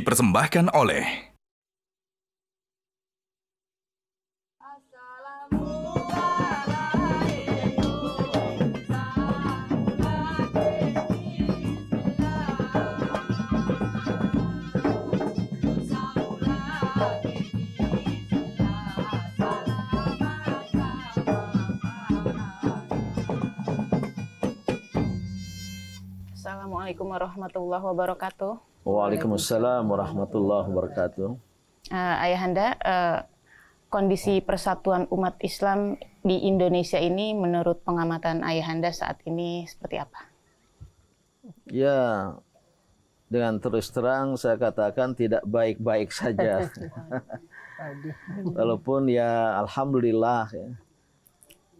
dipersembahkan oleh Assalamualaikum warahmatullahi wabarakatuh. Waalaikumsalam warahmatullahi wabarakatuh. Ayahanda, kondisi persatuan umat Islam di Indonesia ini menurut pengamatan Ayahanda saat ini seperti apa? Ya, dengan terus terang saya katakan tidak baik-baik saja. Walaupun ya alhamdulillah ya,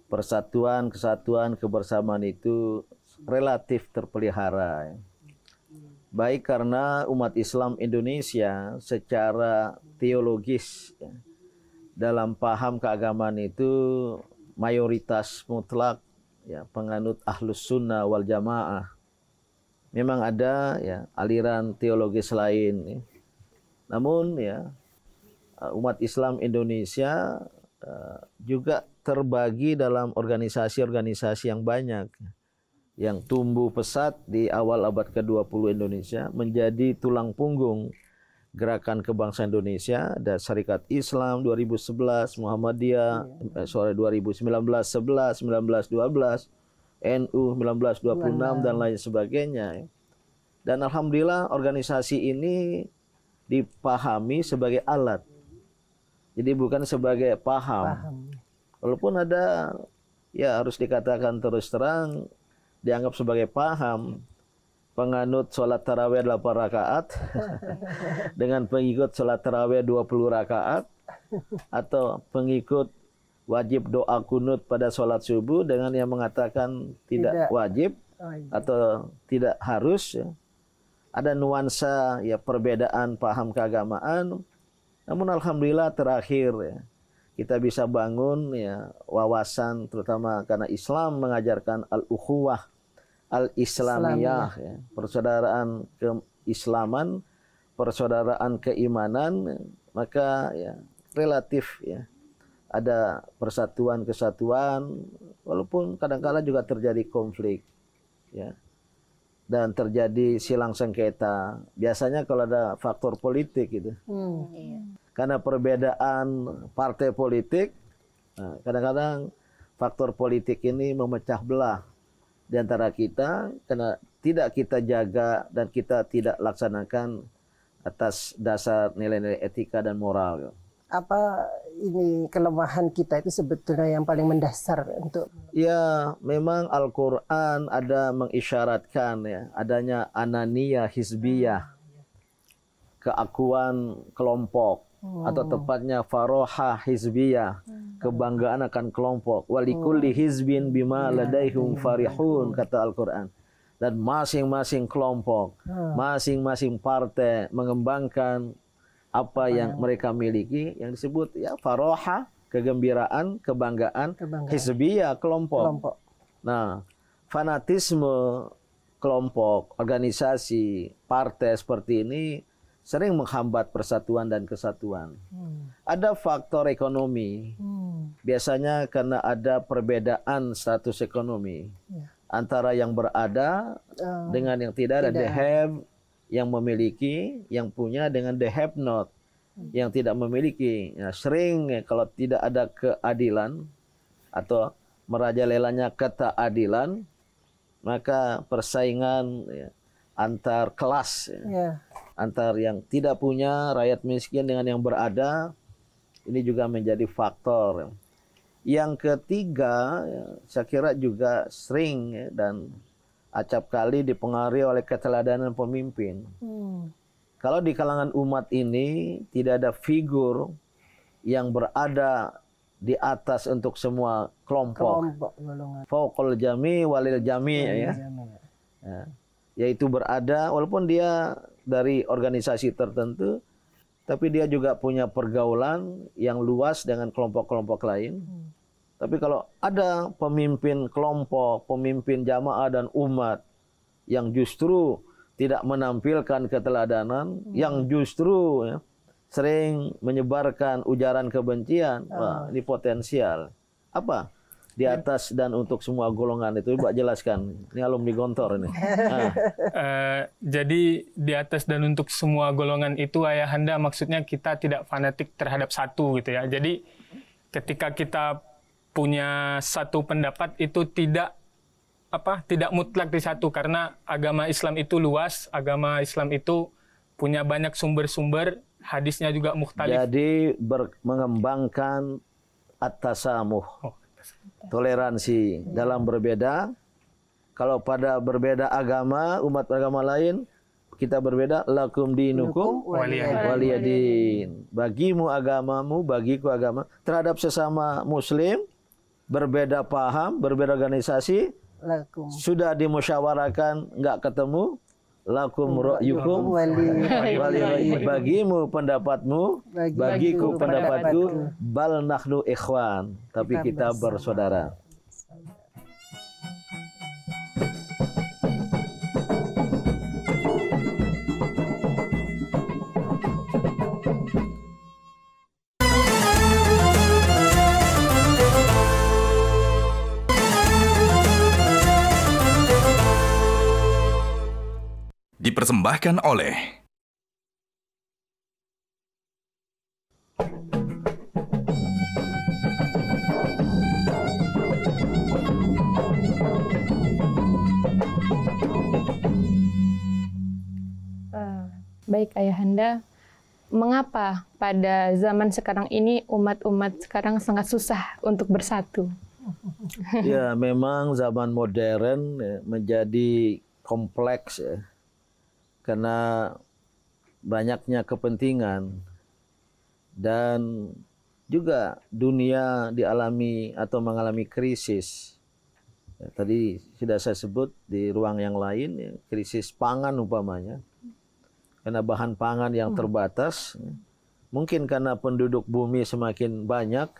persatuan, kesatuan, kebersamaan itu relatif terpelihara. Ya. Baik karena umat Islam Indonesia secara teologis ya, dalam paham keagamaan itu mayoritas mutlak ya, penganut ahlus sunnah wal jamaah. Memang ada ya aliran teologis lain. Ya. Namun ya umat Islam Indonesia juga terbagi dalam organisasi-organisasi yang banyak. Yang tumbuh pesat di awal abad ke-20 Indonesia menjadi tulang punggung gerakan kebangsaan Indonesia. Ada Syarikat Islam 2011, Muhammadiyah 2019, 11, 1912, NU 1926 dan lain sebagainya. Dan alhamdulillah organisasi ini dipahami sebagai alat. Jadi bukan sebagai paham. Walaupun ada ya harus dikatakan terus terang dianggap sebagai paham penganut sholat tarawih 8 rakaat dengan pengikut sholat tarawih 20 rakaat atau pengikut wajib doa kunut pada sholat subuh dengan yang mengatakan tidak wajib atau tidak harus ya. Ada nuansa ya perbedaan paham keagamaan, namun alhamdulillah terakhir ya kita bisa bangun ya wawasan terutama karena Islam mengajarkan al-ukhuwah al-islamiyah ya, persaudaraan keislaman, persaudaraan keimanan, maka ya relatif ya ada persatuan kesatuan walaupun kadang-kala juga terjadi konflik ya. Dan terjadi silang sengketa. Biasanya kalau ada faktor politik gitu. Karena perbedaan partai politik, kadang-kadang faktor politik ini memecah belah di antara kita karena tidak kita jaga dan kita tidak laksanakan atas dasar nilai-nilai etika dan moral. Apa ini kelemahan kita itu sebetulnya yang paling mendasar untuk? Ya, memang Al-Quran ada mengisyaratkan ya adanya ananiyah hizbiyah, keakuan kelompok. Atau tepatnya faroha hizbiyah, kebanggaan akan kelompok. Walikulli hizbin bima ladaihum farihun, kata Al-Quran. Dan masing-masing kelompok, masing-masing partai mengembangkan apa yang mereka miliki, yang disebut ya faroha, kegembiraan, kebanggaan. Hizbiyah, kelompok. Nah, fanatisme kelompok, organisasi, partai seperti ini sering menghambat persatuan dan kesatuan. Ada faktor ekonomi. Biasanya karena ada perbedaan status ekonomi antara yang berada dengan yang tidak. Ada the have yang memiliki, yang punya dengan the have not yang tidak memiliki. Ya, sering kalau tidak ada keadilan atau merajalelanya keadilan, maka persaingan ya, antar kelas ya. Antar yang tidak punya, rakyat miskin dengan yang berada, ini juga menjadi faktor. Yang ketiga, ya, saya kira juga sering ya, dan acap kali dipengaruhi oleh keteladanan pemimpin. Kalau di kalangan umat ini tidak ada figur yang berada di atas untuk semua kelompok. Fauqul jami walil jami ya. Yaitu berada walaupun dia dari organisasi tertentu, tapi dia juga punya pergaulan yang luas dengan kelompok-kelompok lain. Tapi kalau ada pemimpin kelompok, pemimpin jamaah dan umat yang justru tidak menampilkan keteladanan, yang justru ya, sering menyebarkan ujaran kebencian, wah, ini potensial. Apa? Di atas dan untuk semua golongan itu, Mbak jelaskan. Ini alumni Gontor ini. Jadi di atas dan untuk semua golongan itu ayahanda maksudnya kita tidak fanatik terhadap satu gitu ya. Jadi ketika kita punya satu pendapat itu tidak mutlak di satu, karena agama Islam itu luas, agama Islam itu punya banyak sumber-sumber, hadisnya juga mukhtalif. Jadi mengembangkan at-tasamuh, toleransi dalam berbeda. Kalau pada berbeda agama, umat agama lain, kita berbeda, lakum dinukum waliyadin. Bagimu agamamu, bagiku agama. Terhadap sesama muslim, berbeda paham, berbeda organisasi, sudah dimusyawarakan, nggak ketemu, lakum ra'yukum wali, bagimu pendapatmu, bagiku pendapatku, bal nahnu ikhwan, tapi kita bersaudara. Dipersembahkan oleh Baik ayahanda, mengapa pada zaman sekarang ini umat-umat sekarang sangat susah untuk bersatu? Ya, memang zaman modern ya, menjadi kompleks ya. Karena banyaknya kepentingan dan juga dunia dialami atau mengalami krisis. Ya, tadi sudah saya sebut di ruang yang lain, ya, krisis pangan umpamanya. Karena bahan pangan yang terbatas, ya. Mungkin karena penduduk bumi semakin banyak,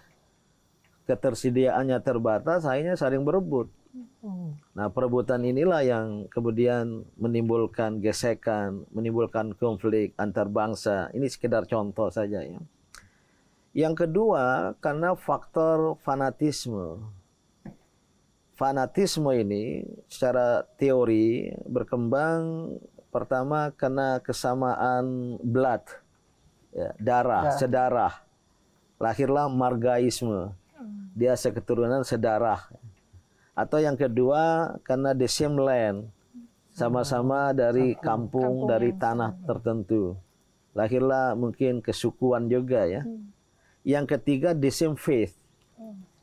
ketersediaannya terbatas, akhirnya saling berebut. Nah, perebutan inilah yang kemudian menimbulkan gesekan, menimbulkan konflik antar bangsa. Ini sekedar contoh saja ya. Yang kedua, karena faktor fanatisme. Fanatisme ini secara teori berkembang pertama karena kesamaan blood, ya, darah, sedarah. Lahirlah margaisme. Dia seketurunan sedarah. Atau yang kedua karena the same land, sama-sama dari kampung, dari tanah tertentu. Lahirlah mungkin kesukuan juga ya. Yang ketiga the same faith,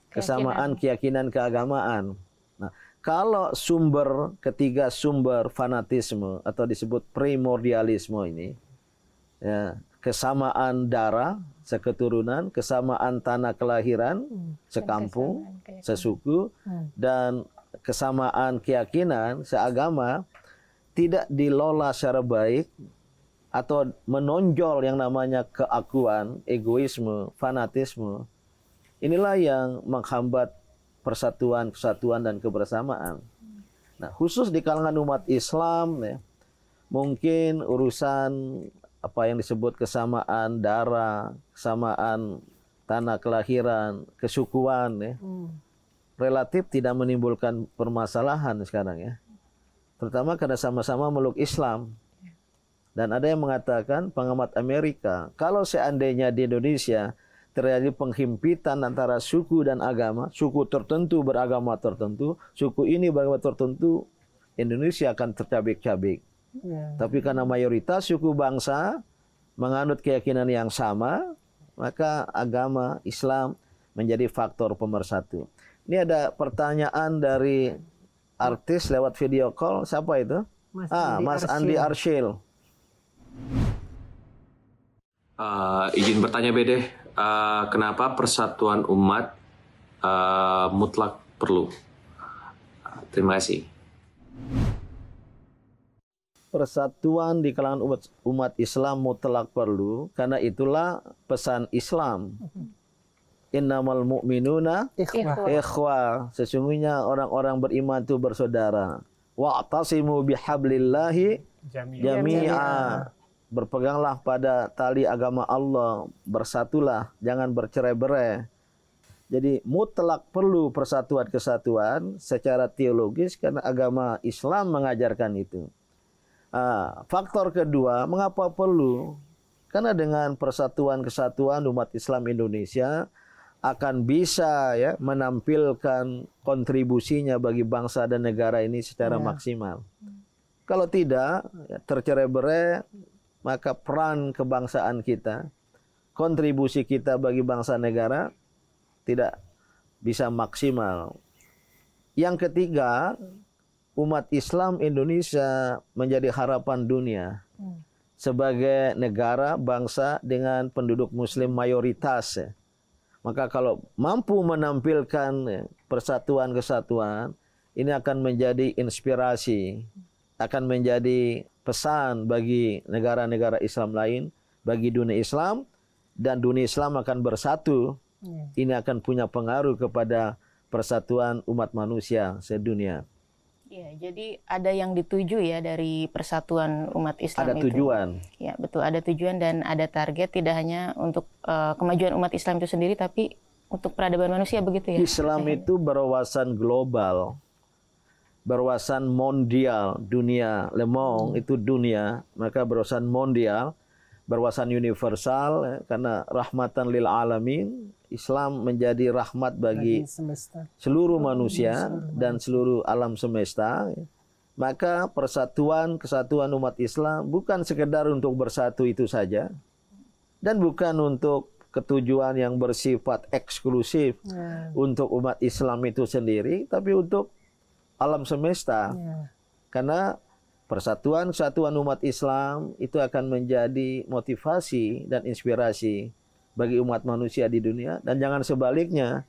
kesamaan keyakinan keagamaan. Nah, kalau ketiga sumber fanatisme atau disebut primordialisme ini, ya, kesamaan darah, seketurunan, kesamaan tanah kelahiran, sekampung, sesuku, dan kesamaan keyakinan, seagama, tidak dilola secara baik, atau menonjol yang namanya keakuan, egoisme, fanatisme, inilah yang menghambat persatuan, kesatuan, dan kebersamaan. Nah, khusus di kalangan umat Islam, ya, mungkin urusan apa yang disebut kesamaan darah, kesamaan tanah kelahiran, kesukuan, ya, relatif tidak menimbulkan permasalahan sekarang ya. Terutama karena sama-sama meluk Islam. Dan ada yang mengatakan, pengamat Amerika, kalau seandainya di Indonesia terjadi penghimpitan antara suku dan agama, suku tertentu beragama tertentu, suku ini beragama tertentu, Indonesia akan tercabik-cabik. Tapi karena mayoritas suku bangsa menganut keyakinan yang sama, maka agama Islam menjadi faktor pemersatu. Ini ada pertanyaan dari artis lewat video call. Siapa itu? Mas Andi Arsyil. Izin bertanya Bede, kenapa persatuan umat mutlak perlu? Terima kasih. Persatuan di kalangan umat Islam mutlak perlu, karena itulah pesan Islam. Innamal mu'minuna ikhwah. Sesungguhnya orang-orang beriman itu bersaudara. Wa'tasimu bihablillahi Jami'a. Berpeganglah pada tali agama Allah, bersatulah, jangan bercerai-berai. Jadi mutlak perlu persatuan kesatuan secara teologis karena agama Islam mengajarkan itu. Faktor kedua, mengapa perlu? Karena dengan persatuan kesatuan umat Islam Indonesia akan bisa ya menampilkan kontribusinya bagi bangsa dan negara ini secara maksimal. Kalau tidak, ya, tercerai-berai, maka peran kebangsaan kita, kontribusi kita bagi bangsa negara tidak bisa maksimal. Yang ketiga, umat Islam Indonesia menjadi harapan dunia sebagai negara bangsa dengan penduduk muslim mayoritas. Maka kalau mampu menampilkan persatuan kesatuan, ini akan menjadi inspirasi, akan menjadi pesan bagi negara-negara Islam lain, bagi dunia Islam, dan dunia Islam akan bersatu. Ini akan punya pengaruh kepada persatuan umat manusia sedunia. Ya, jadi ada yang dituju ya dari persatuan umat Islam ada itu. Ada tujuan. Ya, betul, ada tujuan dan ada target, tidak hanya untuk kemajuan umat Islam itu sendiri, tapi untuk peradaban manusia, begitu ya? Islam itu berwawasan global, berwawasan mondial, dunia, le monde itu dunia, maka berwawasan mondial, berwawasan universal, ya, karena rahmatan lil alamin, Islam menjadi rahmat bagi seluruh manusia dan seluruh alam semesta. Maka persatuan, kesatuan umat Islam bukan sekedar untuk bersatu itu saja, dan bukan untuk ketujuan yang bersifat eksklusif untuk umat Islam itu sendiri, tapi untuk alam semesta. Karena persatuan, kesatuan umat Islam itu akan menjadi motivasi dan inspirasi bagi umat manusia di dunia. Dan jangan sebaliknya,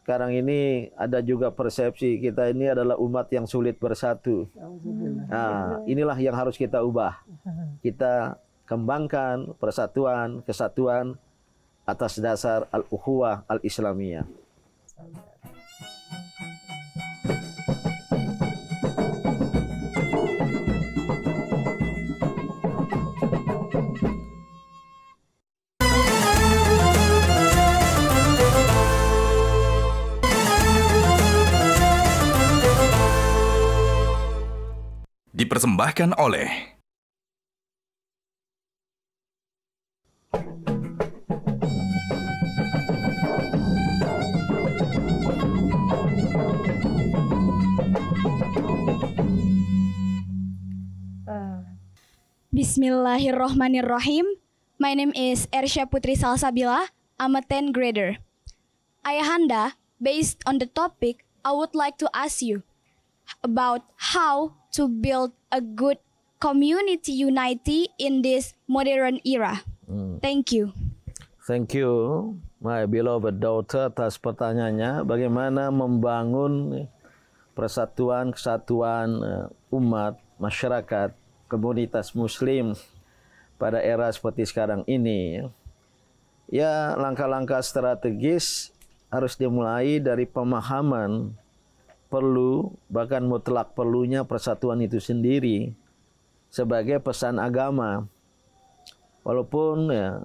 sekarang ini ada juga persepsi kita ini adalah umat yang sulit bersatu. Nah, inilah yang harus kita ubah. Kita kembangkan persatuan, kesatuan atas dasar al-ukhuwah al-islamiyah. Dipersembahkan oleh Bismillahirrahmanirrahim. My name is Ersya Putri Salsabila. I'm a 10th grader. Ayahanda, based on the topic, I would like to ask you about how to build a good community unity in this modern era. Thank you. Thank you, my beloved daughter, atas pertanyaannya. Bagaimana membangun persatuan, kesatuan umat, masyarakat, komunitas muslim pada era seperti sekarang ini. Ya, langkah-langkah strategis harus dimulai dari pemahaman perlu, bahkan mutlak perlunya persatuan itu sendiri sebagai pesan agama. Walaupun ya,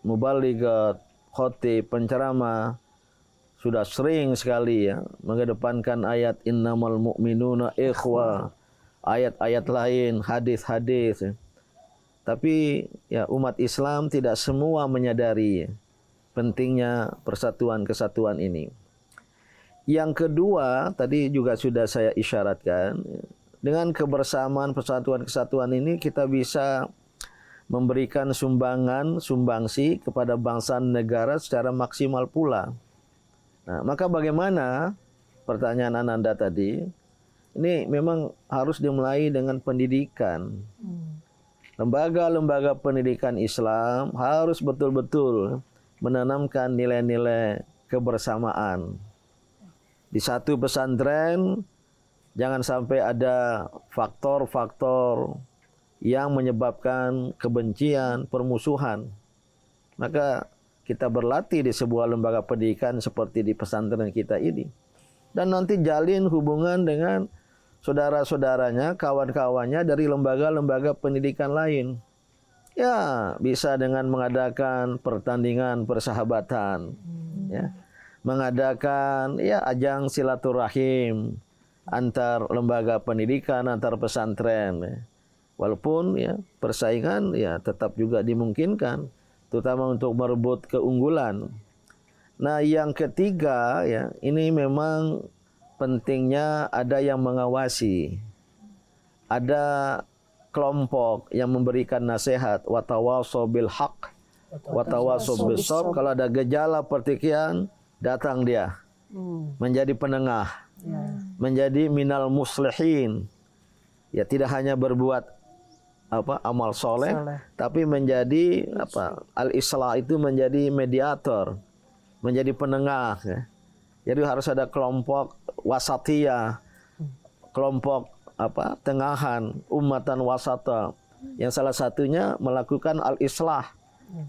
mubaligat, khotib, penceramah sudah sering sekali ya mengedepankan ayat innamal mu'minuna ikhwah, ayat-ayat lain, hadis-hadis. Tapi ya umat Islam tidak semua menyadari pentingnya persatuan kesatuan ini. Yang kedua, tadi juga sudah saya isyaratkan, dengan kebersamaan persatuan kesatuan ini kita bisa memberikan sumbangsi kepada bangsa negara secara maksimal pula. Nah, maka bagaimana pertanyaan Ananda tadi? Ini memang harus dimulai dengan pendidikan. Lembaga-lembaga pendidikan Islam harus betul-betul menanamkan nilai-nilai kebersamaan. Di satu pesantren, jangan sampai ada faktor-faktor yang menyebabkan kebencian, permusuhan. Maka kita berlatih di sebuah lembaga pendidikan seperti di pesantren kita ini. Dan nanti jalin hubungan dengan saudara-saudaranya, kawan-kawannya dari lembaga-lembaga pendidikan lain. Ya, bisa dengan mengadakan pertandingan persahabatan, ya, mengadakan ya ajang silaturahim antar lembaga pendidikan, antar pesantren. Ya. Walaupun ya persaingan ya tetap juga dimungkinkan, terutama untuk merebut keunggulan. Nah, yang ketiga ya, ini memang pentingnya ada yang mengawasi. Ada kelompok yang memberikan nasihat, watawasau bil haq, watawasau bis sabr. Kalau ada gejala pertikaian, datang dia. Menjadi penengah. Menjadi minal muslihin. Ya, tidak hanya berbuat amal soleh, tapi menjadi al-islah itu menjadi mediator, menjadi penengah. Ya. Jadi harus ada kelompok wasatiyah, kelompok tengahan, ummatan wasata, yang salah satunya melakukan al-islah,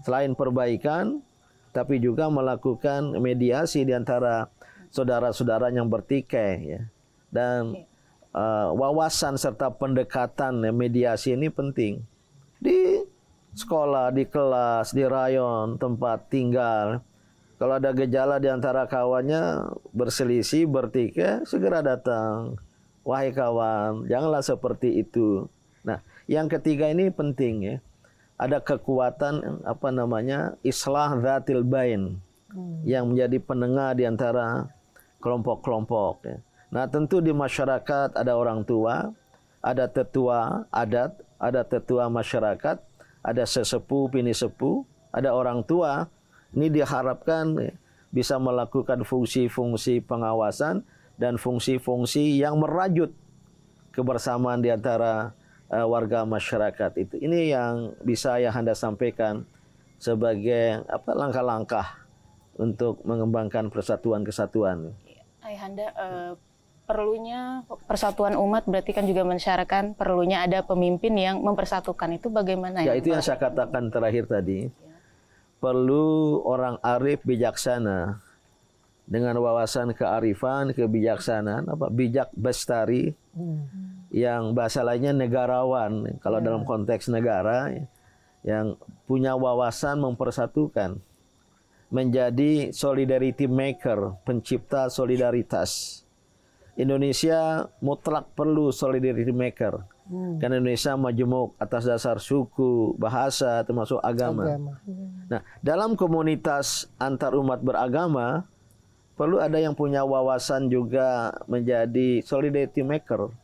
selain perbaikan, tapi juga melakukan mediasi di antara saudara-saudara yang bertikai. Ya. Dan wawasan serta pendekatan mediasi ini penting. Di sekolah, di kelas, di rayon, tempat tinggal. Kalau ada gejala di antara kawannya berselisih, bertikai, segera datang. Wahai kawan, janganlah seperti itu. Nah, yang ketiga ini penting ya. Ada kekuatan islah dzatil bain yang menjadi penengah di antara kelompok-kelompok ya. Nah, tentu di masyarakat ada orang tua, ada tetua adat, ada tetua masyarakat, ada sesepuh, bini sepuh, ada orang tua. Ini diharapkan bisa melakukan fungsi-fungsi pengawasan dan fungsi-fungsi yang merajut kebersamaan di antara warga masyarakat itu. Ini yang bisa Ayahanda sampaikan sebagai langkah-langkah untuk mengembangkan persatuan kesatuan. Ayahanda, perlunya persatuan umat berarti kan juga mensyaratkan perlunya ada pemimpin yang mempersatukan. Itu bagaimana ya? Itu yang saya katakan terakhir tadi. Perlu orang arif bijaksana dengan wawasan kearifan, kebijaksanaan, bijak bestari, yang bahasa lainnya negarawan. Kalau dalam konteks negara, yang punya wawasan mempersatukan, menjadi solidarity maker, pencipta solidaritas. Indonesia mutlak perlu solidarity maker. Karena Indonesia majemuk atas dasar suku, bahasa, termasuk agama. Nah, dalam komunitas antar umat beragama, perlu ada yang punya wawasan juga menjadi solidarity maker,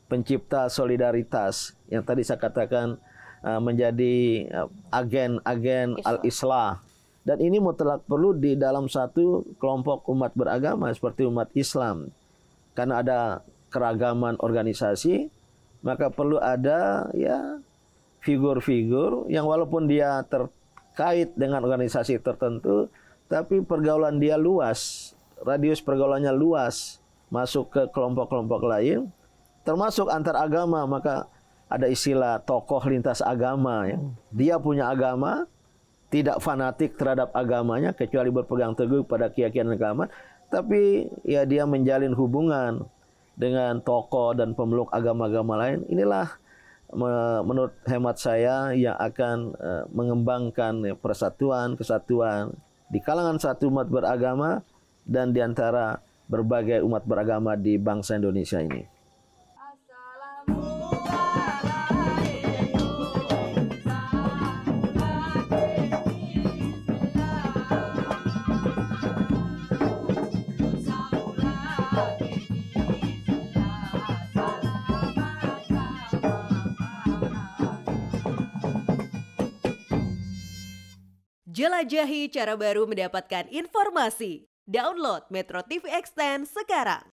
pencipta solidaritas. Yang tadi saya katakan menjadi agen-agen al-islah. Dan ini mutlak perlu di dalam satu kelompok umat beragama seperti umat Islam. Karena ada keragaman organisasi, maka perlu ada ya figur-figur yang walaupun dia terkait dengan organisasi tertentu, tapi pergaulan dia luas, radius pergaulannya luas, masuk ke kelompok-kelompok lain, termasuk antar agama. Maka ada istilah tokoh lintas agama. Ya. Dia punya agama, tidak fanatik terhadap agamanya, kecuali berpegang teguh pada keyakinan agama, tapi ya dia menjalin hubungan dengan tokoh dan pemeluk agama-agama lain. Inilah menurut hemat saya yang akan mengembangkan persatuan, kesatuan di kalangan satu umat beragama dan di antara berbagai umat beragama di bangsa Indonesia ini. Jelajahi cara baru mendapatkan informasi. Download Metro TV Extend sekarang.